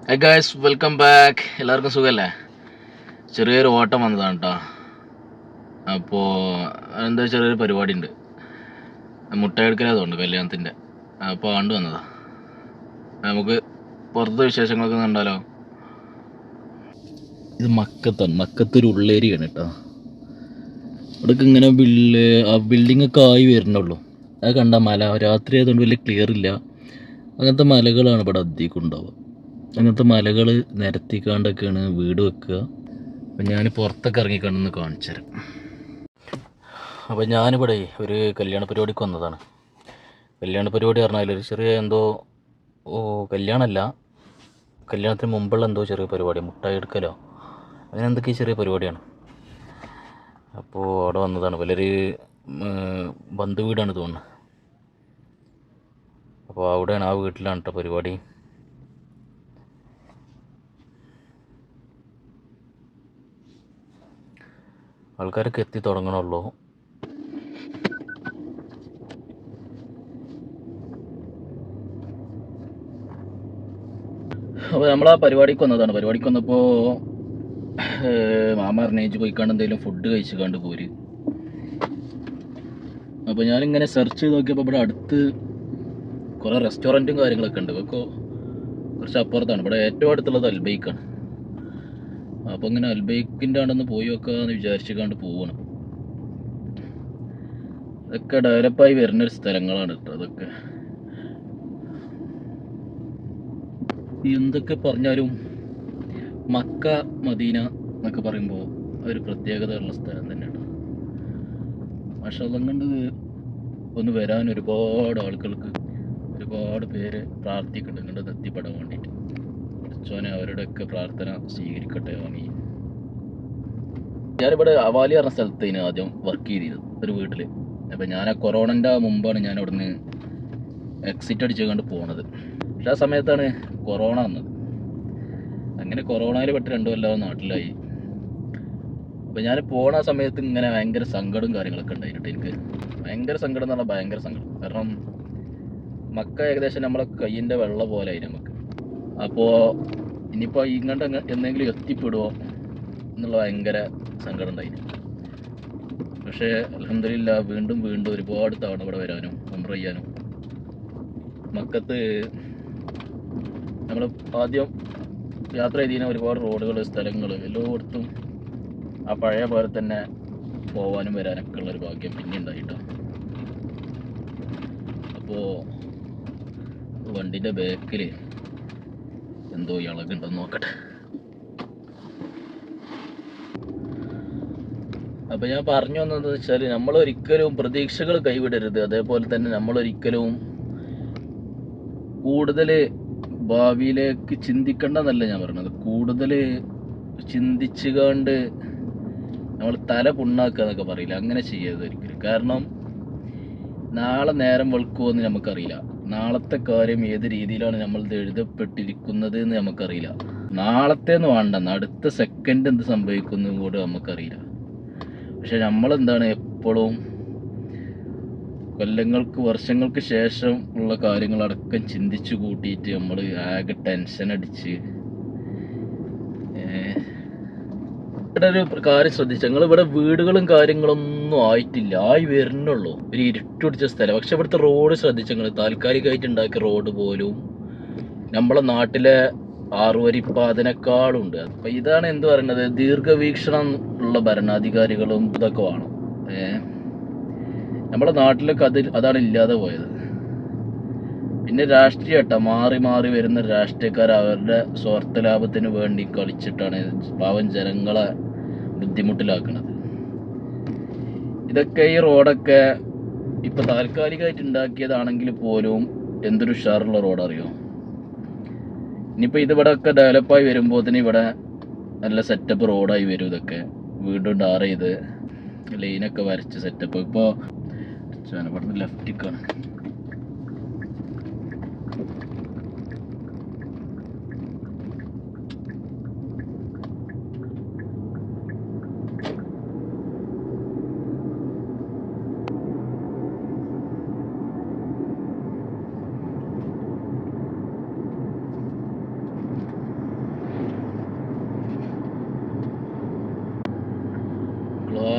Hi guys, welcome back. എല്ലാവർക്കും സുഖമല്ലേ? ചെറിയൊരു ഓട്ടം വന്നതാണ് കേട്ടോ. അപ്പോൾ എന്താ ചെറിയൊരു പരിപാടി ഉണ്ട്, മുട്ടയെടുക്കലാതുകൊണ്ട് കല്യാണത്തിൻ്റെ. അപ്പോൾ ആണ്ട് വന്നതാ. നമുക്ക് പുറത്തെ വിശേഷങ്ങളൊക്കെ കണ്ടാലോ? ഇത് മക്കത്തൊരു ഉള്ളേരിയാണ് കേട്ടോ. ഇവിടേക്ക് ഇങ്ങനെ ബിൽഡിംഗ് ഒക്കെ ആയി വരുന്നുള്ളൂ. അത് കണ്ട മല രാത്രി ആയതുകൊണ്ട് വലിയ ക്ലിയർ ഇല്ല. അങ്ങനത്തെ മലകളാണ് ഇവിടെ അധികം ഉണ്ടാവുക. അങ്ങനത്തെ മലകൾ നിരത്തിക്കാണ്ടൊക്കെയാണ് വീട് വെക്കുക. അപ്പം ഞാൻ പുറത്തൊക്കെ ഇറങ്ങിക്കണ്ടെന്ന് കാണിച്ചു തരാം. അപ്പോൾ ഞാനിവിടെ ഒരു കല്യാണ പരിപാടിക്ക് വന്നതാണ്. കല്യാണ പരിപാടി പറഞ്ഞാൽ ഒരു ചെറിയ എന്തോ കല്യാണമല്ല, കല്യാണത്തിന് മുമ്പുള്ള എന്തോ ചെറിയ പരിപാടി, മുട്ടായി എടുക്കലോ അങ്ങനെ എന്തൊക്കെ ചെറിയ പരിപാടിയാണ്. അപ്പോൾ അവിടെ വന്നതാണ്. വലിയൊരു ബന്ധു വീടാണ് തോന്നുന്നത്. അപ്പോൾ അവിടെയാണ്, ആ വീട്ടിലാണ് കേട്ടോ പരിപാടി. ആൾക്കാരൊക്കെ എത്തി തുടങ്ങണുള്ളൂ. അപ്പോൾ നമ്മൾ ആ പരിപാടിക്ക് വന്നതാണ്. പരിപാടിക്ക് വന്നപ്പോൾ മാമ അറിഞ്ഞേച്ച് പോയിക്കാണ്ട് എന്തെങ്കിലും ഫുഡ് കഴിച്ചുകൊണ്ട് പോര്. അപ്പോൾ ഞാനിങ്ങനെ സെർച്ച് ചെയ്ത് നോക്കിയപ്പോൾ ഇവിടെ അടുത്ത് കുറേ റെസ്റ്റോറൻറ്റും കാര്യങ്ങളൊക്കെ ഉണ്ട്. അതൊക്കെ കുറച്ച് അപ്പുറത്താണ്. ഇവിടെ ഏറ്റവും അടുത്തുള്ളത് അൽബൈക്കാണ്. അപ്പോൾ ഇങ്ങനെ അൽബൈക്കിൻ്റെ ആണെന്ന് പോയി വെക്കാമെന്ന് വിചാരിച്ചുകൊണ്ട് പോവാണ്. ഇതൊക്കെ ഡെവലപ്പായി വരുന്നൊരു സ്ഥലങ്ങളാണ് കേട്ടോ. അതൊക്കെ എന്തൊക്കെ പറഞ്ഞാലും മക്ക മദീന എന്നൊക്കെ പറയുമ്പോൾ ഒരു പ്രത്യേകത ഉള്ള സ്ഥലം തന്നെയാണ്. മാഷാഅല്ലാഹ് കൊണ്ട് ഒന്ന് വരാൻ ഒരുപാട് ആളുകൾക്ക്, ഒരുപാട് പേര് പ്രാർത്ഥിക്കുന്നുണ്ട് ഇങ്ങോട്ട് എത്തിപ്പെടാൻ വേണ്ടിയിട്ട്. കുറച്ചോനെ അവരുടെയൊക്കെ പ്രാർത്ഥന സ്വീകരിക്കട്ടെ വാങ്ങി. ഞാനിവിടെ അവാലി പറഞ്ഞ സ്ഥലത്തേന് ആദ്യം വർക്ക് ചെയ്തിരുന്നത്, ഒരു വീട്ടിൽ. അപ്പം ഞാൻ ആ കൊറോണൻ്റെ മുമ്പാണ് ഞാൻ അവിടുന്ന് എക്സിറ്റ് അടിച്ചുകൊണ്ട് പോണത്. പക്ഷെ ആ സമയത്താണ് കൊറോണ വന്നത്. അങ്ങനെ കൊറോണയിൽ പെട്ട് 2 കൊല്ലം നാട്ടിലായി. അപ്പം ഞാൻ പോണ സമയത്ത് ഇങ്ങനെ ഭയങ്കര സങ്കടവും കാര്യങ്ങളൊക്കെ ഉണ്ടായിട്ട്, എനിക്ക് ഭയങ്കര സങ്കടം എന്ന് പറഞ്ഞാൽ ഭയങ്കര സങ്കടം. കാരണം മക്ക ഏകദേശം നമ്മളെ കയ്യിൻ്റെ വെള്ള പോലെ ആയി നമുക്ക്. അപ്പോൾ ഇനിയിപ്പോൾ ഇങ്ങോട്ട് എന്തെങ്കിലും എത്തിപ്പെടുമോ എന്നുള്ള ഭയങ്കര സങ്കടം ഉണ്ടായിരുന്നു. പക്ഷേ അൽഹംദുലില്ലാ വീണ്ടും ഒരുപാട് തവണ ഇവിടെ വരാനും ഉംറ ചെയ്യാനും. മക്കത്ത് നമ്മൾ ആദ്യം യാത്ര ചെയ്തിരുന്ന ഒരുപാട് റോഡുകൾ, സ്ഥലങ്ങൾ എല്ലായിടത്തും ആ പഴയ പോലെ തന്നെ പോവാനും വരാനൊക്കെ ഉള്ളൊരു ഭാഗ്യം പിന്നെ ഉണ്ടായിട്ടോ. അപ്പോൾ വണ്ടിൻ്റെ ബാക്കിൽ എന്തോ ഇളകുണ്ടെന്ന് നോക്കട്ടെ. അപ്പോൾ ഞാൻ പറഞ്ഞു വന്നതെന്ന് വെച്ചാൽ, നമ്മളൊരിക്കലും പ്രതീക്ഷകൾ കൈവിടരുത്. അതേപോലെ തന്നെ നമ്മളൊരിക്കലും കൂടുതൽ ഭാവിയിലേക്ക് ചിന്തിക്കണ്ടെന്നല്ല ഞാൻ പറഞ്ഞത്. കൂടുതൽ ചിന്തിച്ചുകൊണ്ട് നമ്മൾ തല പുണ്ണാക്കുക എന്നൊക്കെ പറയില്ല, അങ്ങനെ ചെയ്യരുത് ഒരിക്കലും. കാരണം നാളെ നേരം വെളുക്കുമെന്ന് നമുക്കറിയില്ല. നാളത്തെ കാര്യം ഏത് രീതിയിലാണ് നമ്മളിത് എഴുതപ്പെട്ടിരിക്കുന്നത് എന്ന് നമുക്കറിയില്ല. നാളത്തേന്ന് വേണ്ട, അടുത്ത സെക്കൻഡ് എന്ത് സംഭവിക്കുന്നു കൂടെ നമുക്കറിയില്ല. പക്ഷെ നമ്മളെന്താണ് എപ്പോഴും കൊല്ലങ്ങൾക്ക് വർഷങ്ങൾക്ക് ശേഷം ഉള്ള കാര്യങ്ങളടക്കം ചിന്തിച്ചു കൂട്ടിയിട്ട് നമ്മൾ ആകെ ടെൻഷൻ അടിച്ച്. ഇവിടെ ഒരു കാര്യം ശ്രദ്ധിച്ചു, ഞങ്ങൾ ഇവിടെ വീടുകളും കാര്യങ്ങളൊന്നും ആയിട്ടില്ല, ആയി വരുന്നുള്ളൂ. ഒരു ഇരുട്ടുപിടിച്ച സ്ഥലം. പക്ഷെ ഇവിടുത്തെ റോഡ് ശ്രദ്ധിച്ചു ഞങ്ങൾ, താൽക്കാലികമായിട്ട് ഉണ്ടാക്കിയ റോഡ് പോലും നമ്മളെ നാട്ടിലെ 6 വരിപ്പാതിനേക്കാളുണ്ട്. അപ്പൊ ഇതാണ് എന്ത് പറയുന്നത്, ദീർഘവീക്ഷണം ഉള്ള ഭരണാധികാരികളും ഇതൊക്കെ വേണം. നമ്മുടെ നാട്ടിലൊക്കെ അതാണ് ഇല്ലാതെ പോയത്. പിന്നെ രാഷ്ട്രീയട്ട മാറി മാറി വരുന്ന രാഷ്ട്രീയക്കാർ അവരുടെ സ്വാർത്ഥ ലാഭത്തിന് വേണ്ടി കളിച്ചിട്ടാണ് പാവം ജനങ്ങളെ ബുദ്ധിമുട്ടിലാക്കുന്നത്. ഇതൊക്കെ ഈ റോഡൊക്കെ ഇപ്പൊ താൽക്കാലികമായിട്ട് ഉണ്ടാക്കിയതാണെങ്കിൽ പോലും എന്തൊരു ഉഷാറുള്ള റോഡ് അറിയോ. ഇനിയിപ്പോൾ ഇതിവിടെ ഒക്കെ ഡെവലപ്പായി വരുമ്പോൾ തന്നെ ഇവിടെ നല്ല സെറ്റപ്പ് റോഡായി വരും. ഇതൊക്കെ വീണ്ടും ടാർ ചെയ്ത് ലൈനൊക്കെ വരച്ച് സെറ്റപ്പ്. ഇപ്പോൾ ഇവിടെ ലെഫ്റ്റിക്കാണ്.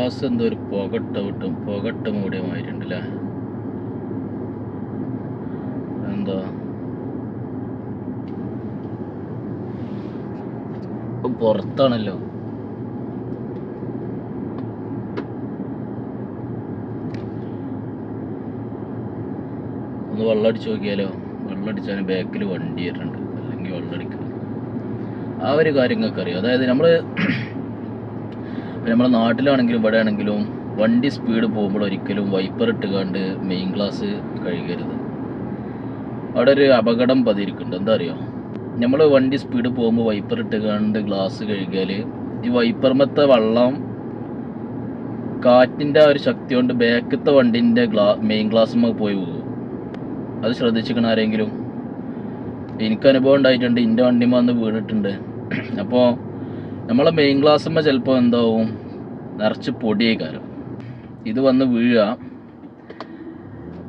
ഗ്ലാസ് എന്തോ ഒരു പുകട്ട മൂടിയ മാതിരിണ്ടല്ലേ. എന്താ പുറത്താണല്ലോ. ഒന്ന് വെള്ളം അടിച്ച് നോക്കിയാലോ. വെള്ളം അടിച്ചാൽ ബാക്കിൽ വണ്ടി വരുന്നുണ്ട്, അല്ലെങ്കിൽ വെള്ളം അടിക്കുക. ആ ഒരു കാര്യങ്ങൾക്ക് അറിയാം. അതായത് നമ്മളെ നാട്ടിലാണെങ്കിലും ഇവിടെ ആണെങ്കിലും വണ്ടി സ്പീഡ് പോകുമ്പോൾ ഒരിക്കലും വൈപ്പർ ഇട്ടുകാണ്ട് മെയിൻ ഗ്ലാസ് കഴുകരുത്. അവിടെ ഒരു അപകടം പതിയിരിക്കുന്നുണ്ട്. എന്താ അറിയോ, നമ്മൾ വണ്ടി സ്പീഡ് പോകുമ്പോൾ വൈപ്പർ ഇട്ടുകാണ്ട് ഗ്ലാസ് കഴുകിയാൽ ഈ വൈപ്പർമത്തെ വെള്ളം കാറ്റിൻ്റെ ആ ഒരു ശക്തി കൊണ്ട് ബാക്കത്തെ വണ്ടിൻ്റെ മെയിൻ ഗ്ലാസ്സുമ്മ പോയി പോകും. അത് ശ്രദ്ധിച്ചിരിക്കണ ആരെങ്കിലും? എനിക്ക് അനുഭവം ഉണ്ടായിട്ടുണ്ട്, എൻ്റെ വണ്ടിമ്മ വന്ന് വീണിട്ടുണ്ട്. അപ്പോൾ നമ്മളെ മെയിൻ ഗ്ലാസ്സുമ്മ ചിലപ്പോൾ എന്താവും, നിറച്ച് പൊടിയേക്കാരം. ഇത് വന്ന് വീഴുക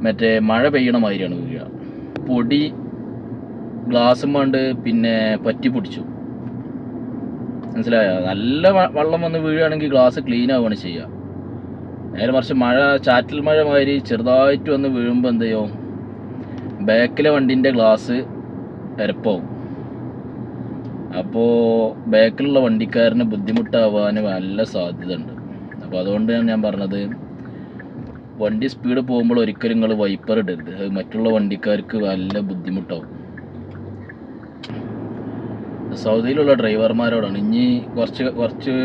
മറ്റേ മഴ പെയ്യണ മാതിരിയാണ് വീഴുക. പൊടി ഗ്ലാസ്സുമ്മണ്ട് പിന്നെ പറ്റി പിടിച്ചു, മനസ്സിലായോ? നല്ല വെള്ളം വന്ന് വീഴുകയാണെങ്കിൽ ഗ്ലാസ് ക്ലീൻ ആവുകയാണ് ചെയ്യുക. നേരെ മറിച്ച് ചാറ്റൽ മഴ മാതിരി ചെറുതായിട്ട് വന്ന് വീഴുമ്പോൾ എന്ത് ചെയ്യും, ബാക്കിലെ വണ്ടിൻ്റെ ഗ്ലാസ് എരപ്പാവും. അപ്പോൾ ബാക്കിലുള്ള വണ്ടിക്കാരന് ബുദ്ധിമുട്ടാവാൻ നല്ല സാധ്യത ഉണ്ട്. അപ്പോൾ അതുകൊണ്ടാണ് ഞാൻ പറഞ്ഞത്, വണ്ടി സ്പീഡ് പോകുമ്പോൾ ഒരിക്കലും നിങ്ങൾ വൈപ്പർ ഇടരുത്. അത് മറ്റുള്ള വണ്ടിക്കാർക്ക് നല്ല ബുദ്ധിമുട്ടാവും. സൗദിയിലുള്ള ഡ്രൈവർമാരോടാണ് ഇനി കുറച്ച്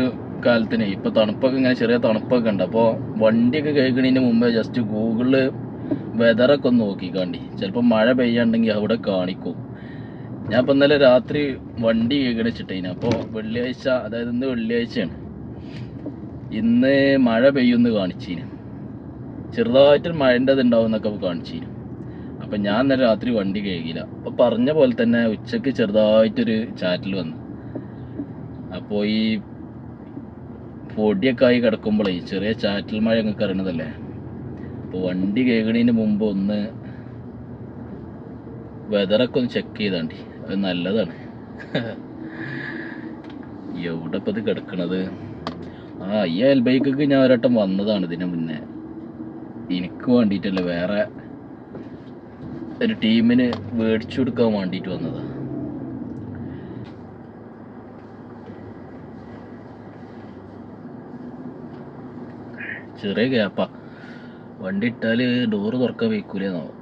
കാലത്തിന്, ഇപ്പോൾ തണുപ്പൊക്കെ ഇങ്ങനെ ചെറിയ തണുപ്പൊക്കെ ഉണ്ട്. അപ്പോൾ വണ്ടിയൊക്കെ കഴുകണതിന് മുമ്പേ ജസ്റ്റ് ഗൂഗിളിൽ വെതറൊക്കെ ഒന്ന് നോക്കിക്കാണ്ടി. ചിലപ്പോൾ മഴ പെയ്യാണ്ടെങ്കിൽ അവിടെ കാണിക്കും. ഞാൻ ഇപ്പം ഇന്നലെ രാത്രി വണ്ടി കഴുകണിച്ചിട്ടേന്. അപ്പോൾ വെള്ളിയാഴ്ച, അതായത് ഇന്ന് വെള്ളിയാഴ്ചയാണ്, ഇന്ന് മഴ പെയ്യുമെന്ന് കാണിച്ചീന്. ചെറുതായിട്ട് മഴൻ്റെ ഇത് ഉണ്ടാവും എന്നൊക്കെ കാണിച്ചീന്. അപ്പം ഞാൻ ഇന്നലെ രാത്രി വണ്ടി കഴുകിയില്ല. അപ്പോൾ പറഞ്ഞ പോലെ തന്നെ ഉച്ചയ്ക്ക് ചെറുതായിട്ടൊരു ചാറ്റൽ വന്നു. അപ്പോൾ ഈ പൊടിയൊക്കെ ആയി കിടക്കുമ്പോഴേ ചെറിയ ചാറ്റൽ മഴ നിങ്ങൾക്ക് അറിയണതല്ലേ. അപ്പോൾ വണ്ടി കഴുകണതിന് മുമ്പ് ഒന്ന് വെതറൊക്കെ ഒന്ന് ചെക്ക് ചെയ്താണ്ടി, അത് നല്ലതാണ്. എവിടെ ഇപ്പം ഇത് കിടക്കണത്? ഈ അയൽബൈക്കൊക്കെ ഞാൻ ഒരട്ടം വന്നതാണ് ഇതിന് മുന്നേ. എനിക്ക് വേണ്ടിയിട്ടല്ല, വേറെ ഒരു ടീമിന് മേടിച്ചു കൊടുക്കാൻ വേണ്ടിയിട്ട് വന്നതാണ്. ചെറിയ ഗ്യാപ്പാ, വണ്ടി ഇട്ടാൽ ഡോറ് തുറക്കാൻ വയ്ക്കൂലെന്നാവും.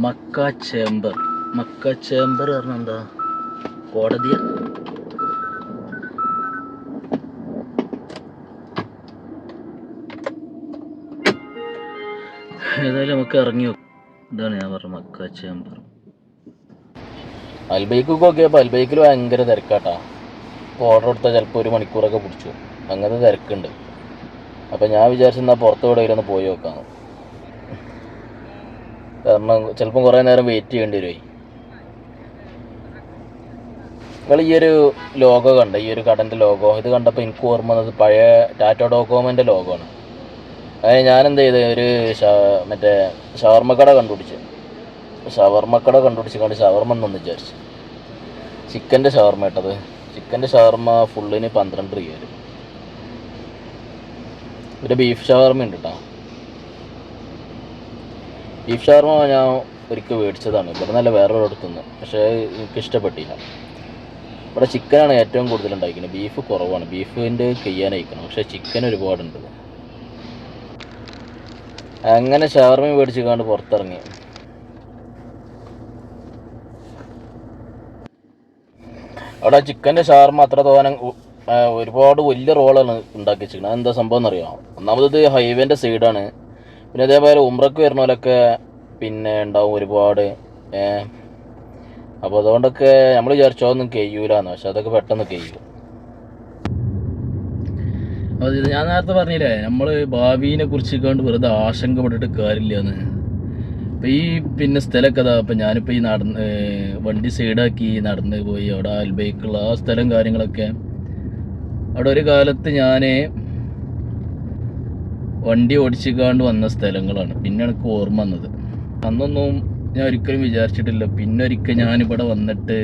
മക്ക ചേംബർ പറഞ്ഞ എന്താ? കോടതിയാ? ഏതായാലും നമുക്ക് ഇറങ്ങി. ഇതാണ് ഞാൻ പറഞ്ഞ മക്ക ചേംബർ. അൽബൈക്കൊക്കെ നോക്കിയപ്പോൾ അൽബൈക്കിൽ ഭയങ്കര തിരക്കാട്ടാ. ഇപ്പോൾ ഓർഡർ കൊടുത്താൽ ചിലപ്പോൾ 1 മണിക്കൂറൊക്കെ പിടിച്ചു, അങ്ങനത്തെ തിരക്കുണ്ട്. അപ്പം ഞാൻ വിചാരിച്ചെന്നാൽ പുറത്ത് എവിടെയെങ്കിലും പോയി നോക്കാം. കാരണം ചിലപ്പം കുറേ നേരം വെയിറ്റ് ചെയ്യേണ്ടി വരുമേ. നിങ്ങൾ ഈ ഒരു ലോഗോ കണ്ട, ഈ ഒരു കടൻ്റെ ലോഗോ, ഇത് കണ്ടപ്പോൾ എനിക്ക് ഓർമ്മ വന്നത് പഴയ ടാറ്റ ഡോകോമോൻ്റെ ലോഗോ ആണ്. അതിന് ഞാനെന്ത് ചെയ്ത് ഒരു മറ്റേ ഷവർമ്മക്കട കണ്ടുപിടിച്ച് ഷവർമ്മ എന്നൊന്ന് വിചാരിച്ചു. ചിക്കൻ്റെ ഷവർമ്മ ഇട്ടത്. ചിക്കൻ്റെ ഷവർമ്മ ഫുള്ളിന് 12 രൂപ വരും. ഒരു ബീഫ് ഷവർമ്മ ഉണ്ട് കേട്ടോ. ബീഫ് ഷവർമ്മ ഞാൻ ഒരിക്കൽ മേടിച്ചതാണ്, ഇവിടെ നല്ല വേറൊരു അടുത്തുനിന്ന്. പക്ഷേ എനിക്ക് ഇഷ്ടപ്പെട്ടില്ല. ഇവിടെ ചിക്കനാണ് ഏറ്റവും കൂടുതൽ ഉണ്ടായിരിക്കുന്നത്, ബീഫ് കുറവാണ്. ബീഫിൻ്റെ കയ്യാനയക്കണം, പക്ഷേ ചിക്കൻ ഒരുപാടുണ്ട്. അങ്ങനെ ഷവർമ്മ മേടിച്ച് കണ്ട് പുറത്തിറങ്ങി. അവിടെ ചിക്കൻ്റെ ഷവർമ്മ അത്ര തോനെ ഒരുപാട് വലിയ റോളാണ് ഉണ്ടാക്കി വെച്ചിരിക്കുന്നത്. അതെന്താ സംഭവം എന്നറിയാമോ? ഒന്നാമത് ഹൈവേൻ്റെ സൈഡാണ്. പിന്നെ അതേപോലെ ഉംറയ്ക്ക് വരുന്നവരൊക്കെ പിന്നെ ഉണ്ടാവും ഒരുപാട്. അപ്പോൾ അതുകൊണ്ടൊക്കെ നമ്മൾ വിചാരിച്ചോ ഒന്നും കഴിയൂലെന്ന്, പക്ഷെ അതൊക്കെ പെട്ടെന്ന് കഴിയും. അത് ഞാൻ നേരത്തെ പറഞ്ഞില്ലേ, നമ്മൾ ഭാവിയെ കുറിച്ച് കണ്ട് വെറുതെ ആശങ്കപ്പെട്ടിട്ട് കാര്യമില്ലെന്ന്. ഇപ്പം ഈ പിന്നെ സ്ഥലമൊക്കെ അതാ. അപ്പം ഞാനിപ്പോൾ ഈ വണ്ടി സൈഡാക്കി നടന്ന് പോയി അവിടെ അൽബൈക്കുള്ള ആ സ്ഥലം കാര്യങ്ങളൊക്കെ അവിടെ ഒരു കാലത്ത് ഞാൻ വണ്ടി ഓടിച്ചിക്കാണ്ട് വന്ന സ്ഥലങ്ങളാണ്. പിന്നെ എനിക്ക് ഓർമ്മ വന്നത്. അന്നൊന്നും ഞാൻ ഒരിക്കലും വിചാരിച്ചിട്ടില്ല. പിന്നെ ഒരിക്കൽ ഞാനിവിടെ വന്നിട്ട്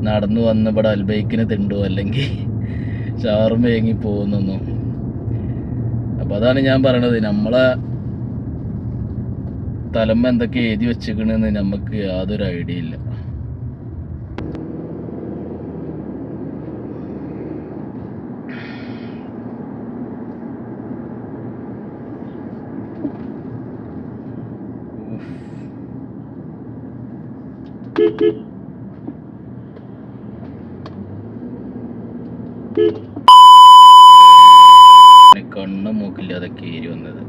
നടന്നു വന്ന് ഇവിടെ അൽബൈക്കിന് തിണ്ടോ അല്ലെങ്കിൽ ഷവർമ വേങ്ങി പോകുന്നൊന്നും. അപ്പം അതാണ് ഞാൻ പറയണത്, നമ്മളെ തലമ്മ എന്തൊക്കെ എഴുതി വെച്ചിക്കണെന്ന് നമുക്ക് യാതൊരു ഐഡിയ ഇല്ല. കണ്ണും മൂക്കില്ലാതെ കയറി വന്നത്.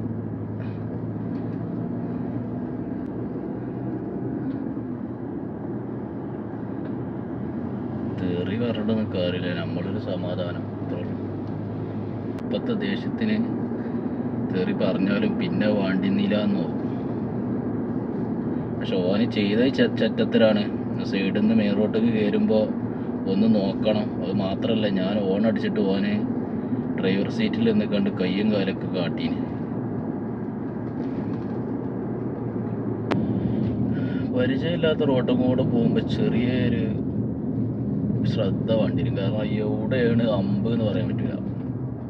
തെറി പറഞ്ഞിട്ടൊന്നും കാര്യമില്ല, നമ്മളൊരു സമാധാനം അത്രയുള്ളൂ. ഇപ്പത്തെ ദേഷ്യത്തിന് തെറി പറഞ്ഞാലും പിന്നെ വാണ്ടിന്നില്ലാന്നോ. പക്ഷെ ഓന് ചെയ്ത ചെറ്റത്തിലാണ്. സൈഡിൽ നിന്ന് മെയിൻ റോട്ടിലേക്ക് കയറുമ്പോൾ ഒന്ന് നോക്കണം. അത് മാത്രമല്ല, ഞാൻ ഓൺ അടിച്ചിട്ട് ഓന് ഡ്രൈവർ സീറ്റിൽ നിന്ന് കണ്ട് കയ്യും കാലൊക്കെ കാട്ടീന്. പരിചയമില്ലാത്ത റോട്ടും കൂടെ പോകുമ്പോൾ ചെറിയൊരു ശ്രദ്ധ വേണ്ടിരും. കാരണം എവിടെയാണ് അമ്പ് എന്ന് പറയാൻ പറ്റില്ല.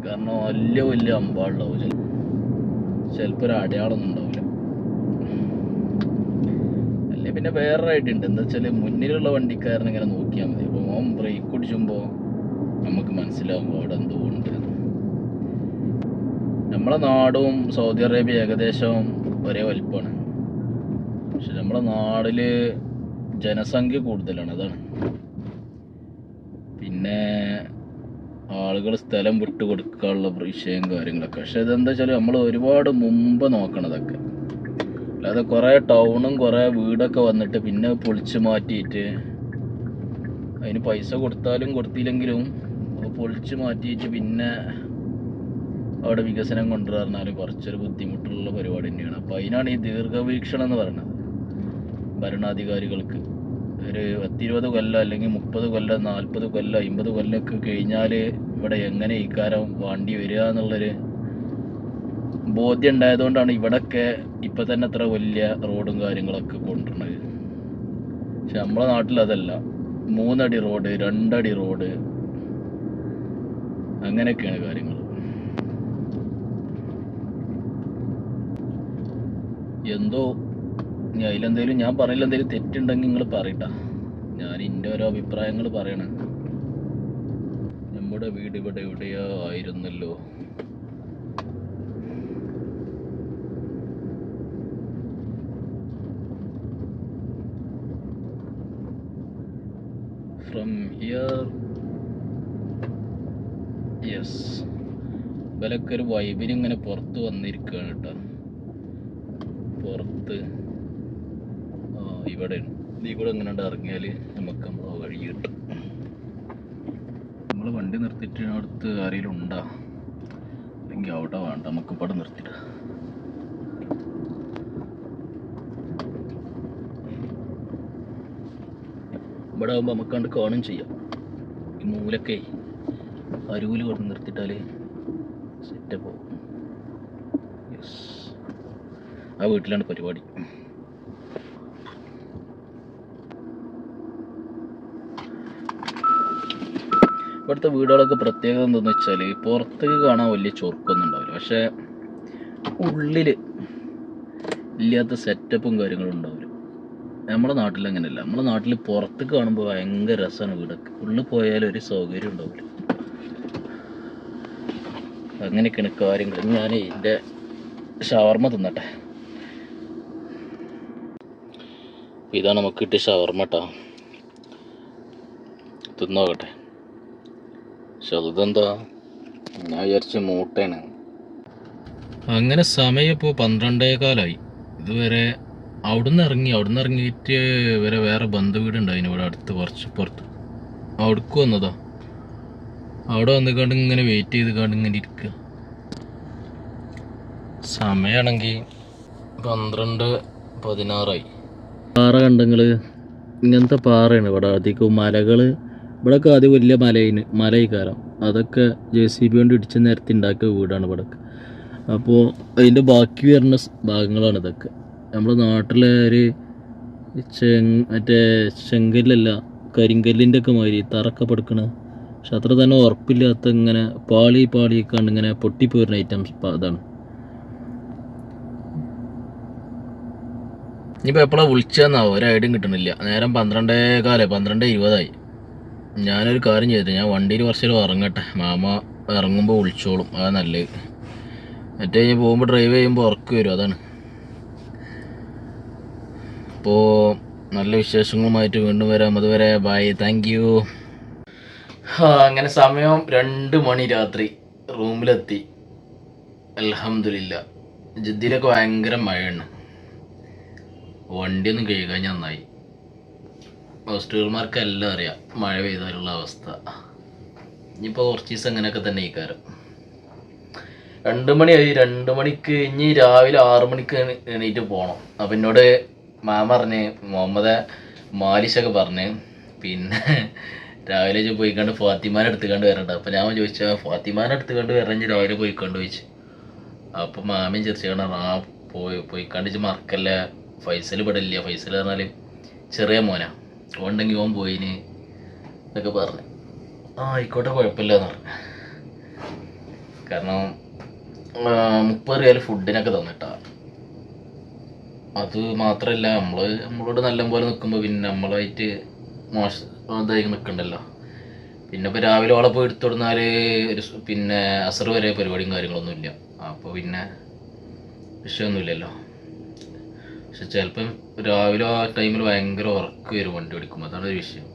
കാരണം വലിയ വലിയ അമ്പാളുണ്ടാവും, ചിലപ്പോൾ ഒരു അടയാളമൊന്നും ഉണ്ടാവില്ല. അല്ലെ പിന്നെ വേറൊരായിട്ടുണ്ട്, എന്താ വെച്ചാൽ മുന്നിലുള്ള വണ്ടിക്കാരൻ ഇങ്ങനെ നോക്കിയാൽ മതി. അപ്പോൾ ഓൻ ബ്രേക്ക് ഓടിച്ചുമ്പോൾ നമുക്ക് മനസ്സിലാവും അവിടെ എന്തോ ഉണ്ട്. നമ്മളെ നാടും സൗദി അറേബ്യ ഏകദേശം ഒരേ വലിപ്പമാണ്. പക്ഷെ നമ്മളെ നാട്ടിൽ ജനസംഖ്യ കൂടുതലാണ്, അതാണ്. പിന്നെ ആളുകൾ സ്ഥലം വിട്ടു കൊടുക്കാനുള്ള വിഷയം കാര്യങ്ങളൊക്കെ. പക്ഷെ ഇതെന്താ വെച്ചാൽ നമ്മൾ ഒരുപാട് മുമ്പ് നോക്കണതൊക്കെ. അല്ലാതെ കുറേ ടൗണും കുറേ വീടൊക്കെ വന്നിട്ട് പിന്നെ പൊളിച്ച് മാറ്റിയിട്ട് അതിന് പൈസ കൊടുത്താലും കൊടുത്തില്ലെങ്കിലും പൊളിച്ച് മാറ്റിയിട്ട് പിന്നെ അവിടെ വികസനം കൊണ്ടുവരാറുണ്ടാലും കുറച്ചൊരു ബുദ്ധിമുട്ടുള്ള പരിപാടി തന്നെയാണ്. അപ്പോൾ അതിനാണ് ഈ ദീർഘവീക്ഷണം എന്ന് പറയുന്നത്. ഭരണാധികാരികൾക്ക് ഒരു 10-20 കൊല്ലം അല്ലെങ്കിൽ 30 കൊല്ലം 40 കൊല്ലം 50 കൊല്ലമൊക്കെ കഴിഞ്ഞാൽ ഇവിടെ എങ്ങനെ ഈ കാരം വാണ്ടി വരിക എന്നുള്ളൊരു ബോധ്യം ഉണ്ടായതുകൊണ്ടാണ് ഇവിടൊക്കെ ഇപ്പം തന്നെ അത്ര വലിയ റോഡും കാര്യങ്ങളൊക്കെ കൊണ്ടുവരുന്നത്. പക്ഷെ നമ്മളെ നാട്ടിൽ അതല്ല, 3 അടി റോഡ്, 2 അടി റോഡ്, അങ്ങനെയൊക്കെയാണ് കാര്യങ്ങൾ. എന്തോ അതിലെന്തെങ്കിലും ഞാൻ പറയില്ല, എന്തെങ്കിലും തെറ്റുണ്ടെങ്കിൽ നിങ്ങൾ പറയട്ട. ഞാൻ എൻ്റെ ഓരോ അഭിപ്രായങ്ങൾ പറയണ. നമ്മുടെ വീട് ഇവിടെ എവിടെയോ ആയിരുന്നല്ലോ. From here yes. ഇവലൊക്കെ ഒരു വൈബിന് ഇങ്ങനെ പുറത്ത് വന്നിരിക്കുകയാണ് കേട്ടോ. പുറത്ത് ഇവിടെയാണ്. ഇതിൽ കൂടെ എങ്ങനെ ഇറങ്ങിയാൽ നമുക്ക് നമ്മളെ വഴി കിട്ടും. നമ്മൾ വണ്ടി നിർത്തിയിട്ട് അടുത്ത് ആരെങ്കിലും ഉണ്ടാ, അല്ലെങ്കിൽ അവിടെ വേണ്ട, നമുക്ക് ഇവിടെ നിർത്തിയിട്ട് ഇവിടെ ആകുമ്പോൾ നമുക്ക് കണ്ട് കാണും ചെയ്യാം. ഈ മൂലൊക്കെ അരുവിൽ കൊണ്ട് നിർത്തിയിട്ടാൽ സെറ്റപ്പ്. യെസ്, ആ വീട്ടിലാണ് പരിപാടി. ഇവിടുത്തെ വീടുകളൊക്കെ പ്രത്യേകത എന്താണെന്ന് വെച്ചാൽ പുറത്തേക്ക് കാണാൻ വലിയ ചൊറുക്കൊന്നും ഉണ്ടാവില്ല, പക്ഷേ ഉള്ളിൽ ഇല്ലാത്ത സെറ്റപ്പും കാര്യങ്ങളും ഉണ്ടാവില്ല. നമ്മുടെ നാട്ടിൽ അങ്ങനെയല്ല. നമ്മുടെ നാട്ടിൽ പുറത്തേക്ക് കാണുമ്പോൾ ഭയങ്കര രസമാണ് വീടൊക്കെ, ഉള്ളിൽ പോയാൽ ഒരു സൗകര്യം ഉണ്ടാവില്ല. അങ്ങനെയൊക്കെയാണ് കാര്യങ്ങൾ. ഞാൻ എൻ്റെ ഷവർമ തിന്നട്ടെ. ഇതാണ് നമുക്ക് കിട്ടിയ ഷവർമ കേട്ടോ, തിന്നോക്കട്ടെ. പക്ഷെ അതെന്താ, ഞാൻ വിചാരിച്ച മൂട്ടയാണ്. അങ്ങനെ സമയം ഇപ്പോൾ 12:15. ഇതുവരെ അവിടുന്ന് ഇറങ്ങിയിട്ട് വരെ വേറെ ബന്ധുവീടുണ്ടായിരുന്നു ഇവിടെ അടുത്ത്, കുറച്ച് പുറത്ത്. അവിടേക്ക് വന്നതാ. അവിടെ വന്നിക്കാണ്ട് ഇങ്ങനെ വെയിറ്റ് ചെയ്ത് കണ്ട് ഇങ്ങനെ ഇരിക്കുക. സമയമാണെങ്കിൽ 12:16. പാറ കണ്ടങ്ങൾ, ഇങ്ങനത്തെ പാറയാണ് ഇവിടെ അധികം. മലകൾ ഇവിടെയൊക്കെ ആദ്യം വലിയ മലയിക്കാരം, അതൊക്കെ JCB കൊണ്ട് ഇടിച്ച് നിരത്തി ഉണ്ടാക്കിയ വീടാണ് ഇവിടെയൊക്കെ. അപ്പോൾ അതിൻ്റെ ബാക്കി വരുന്ന ഭാഗങ്ങളാണ് ഇതൊക്കെ. നമ്മുടെ നാട്ടിലെ ഒരു മറ്റേ ചെങ്കല്ലല്ല, കരിങ്കല്ലിൻ്റെ ഒക്കെ മാതിരി തറക്ക പടുക്കണ, പക്ഷെ അത്ര തന്നെ ഉറപ്പില്ലാത്ത ഇങ്ങനെ പാളിയൊക്കെ ഉണ്ട്, ഇങ്ങനെ പൊട്ടിപ്പോരുന്ന ഐറ്റംസ് അതാണ്. ഇനിയിപ്പോൾ എപ്പോഴാണ് വിളിച്ചതെന്നാവോ ഒരു ഐഡിയും കിട്ടണില്ല. നേരം 12:20 ഞാനൊരു കാര്യം ചെയ്തിട്ട് ഞാൻ വണ്ടിയിൽ കുറച്ച് ഇറങ്ങട്ടെ, മാമ ഇറങ്ങുമ്പോൾ വിളിച്ചോളും, അതാണ് നല്ലത്. മറ്റേ ഞാൻ പോകുമ്പോൾ ഡ്രൈവ് ചെയ്യുമ്പോൾ ഉറക്കം വരും, അതാണ്. അപ്പോൾ നല്ല വിശേഷങ്ങളുമായിട്ട് വീണ്ടും വരാം. അതുവരെ ബൈ, താങ്ക് യു. അങ്ങനെ സമയം 2 മണി രാത്രി, റൂമിലെത്തി. അൽഹംദുലില്ലാ. ജിദ്ദയിലൊക്കെ ഭയങ്കര മഴയാണ്. വണ്ടിയൊന്നും കഴുകാൻ നന്നായി. ഹോസ്റ്റലുകാർക്കെല്ലാം അറിയാം മഴ പെയ്താലുള്ള അവസ്ഥ. ഇനിയിപ്പോൾ കുറച്ച് ദിവസം അങ്ങനെയൊക്കെ തന്നെ ഇക്കാരം. 2 മണിയായി. 2 മണിക്ക് ഇനി രാവിലെ 6 മണിക്ക് എണീറ്റ് പോകണം. അപ്പം എന്നോട് മാമ പറഞ്ഞ്, മുഹമ്മദ് മാലിഷൊക്കെ പറഞ്ഞ്, പിന്നെ രാവിലെ പോയിക്കണ്ട് ഫാത്തിമാനെ എടുത്തുകൊണ്ട് വരണ്ട. അപ്പം ഞാൻ ചോദിച്ചാൽ ഫാത്തിമാനെ എടുത്തുകൊണ്ട് വരണമെങ്കിൽ രാവിലെ പോയിക്കൊണ്ട് ചോദിച്ചു. അപ്പം മാമയും ചിരിച്ചാണ്, പോയിക്കണ്ട് മറക്കല്ല, ഫൈസൽ ഇവിടെ ഇല്ല. ഫൈസൽ പറഞ്ഞാൽ ചെറിയ മോനാ, ഉണ്ടെങ്കിൽ ഓൻ പോയിന് എന്നൊക്കെ പറഞ്ഞു. ആയിക്കോട്ടെ കുഴപ്പമില്ല എന്ന് പറഞ്ഞു. കാരണം 30 റിയാൽ ഫുഡിനൊക്കെ തന്നിട്ടാ. അത് മാത്രമല്ല, നമ്മളോട് നല്ലപോലെ നിൽക്കുമ്പോൾ പിന്നെ നമ്മളായിട്ട് ഇതായി നിൽക്കണ്ടല്ലോ. പിന്നെ ഇപ്പോൾ രാവിലെ ഓളെ പോയി എടുത്തുകൊടുന്നാൽ പിന്നെ അസർ വരെ പരിപാടിയും കാര്യങ്ങളൊന്നും ഇല്ല. അപ്പോൾ പിന്നെ വിഷയമൊന്നുമില്ലല്ലോ. പക്ഷെ ചിലപ്പം രാവിലെ ആ ടൈമിൽ ഭയങ്കര ഉറക്കം വരും വണ്ടി ഓടിക്കുമ്പോൾ, അതാണ് ഒരു വിഷയം.